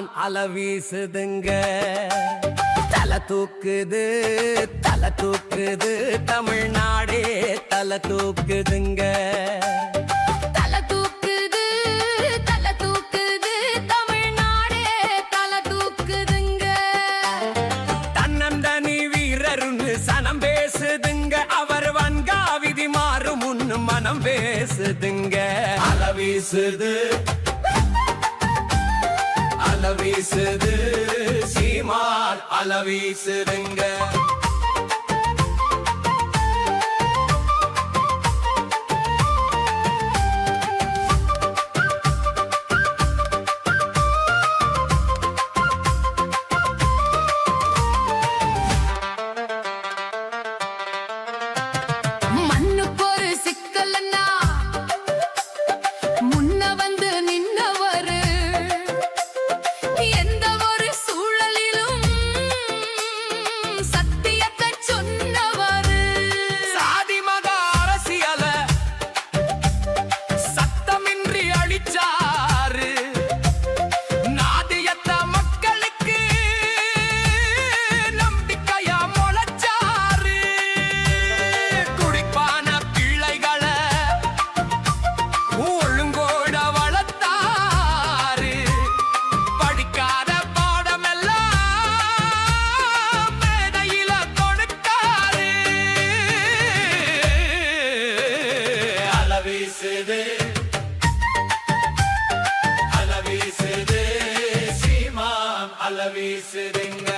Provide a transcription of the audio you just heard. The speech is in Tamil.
சீமான் அலவீசுதுங்க. தலை தூக்குது தமிழ்நாடே தலை தூக்குதுங்க. தன்னந்தனி வீரருன்னு சனம் பேசுதுங்க. அவர் வன்காவிதி மாறும் முன்னு மனம் பேசுதுங்க. அலவீசுது சீமான் அலவீசுதுங்க. அலவீசுது சீமான் அலவீசுதுங்க.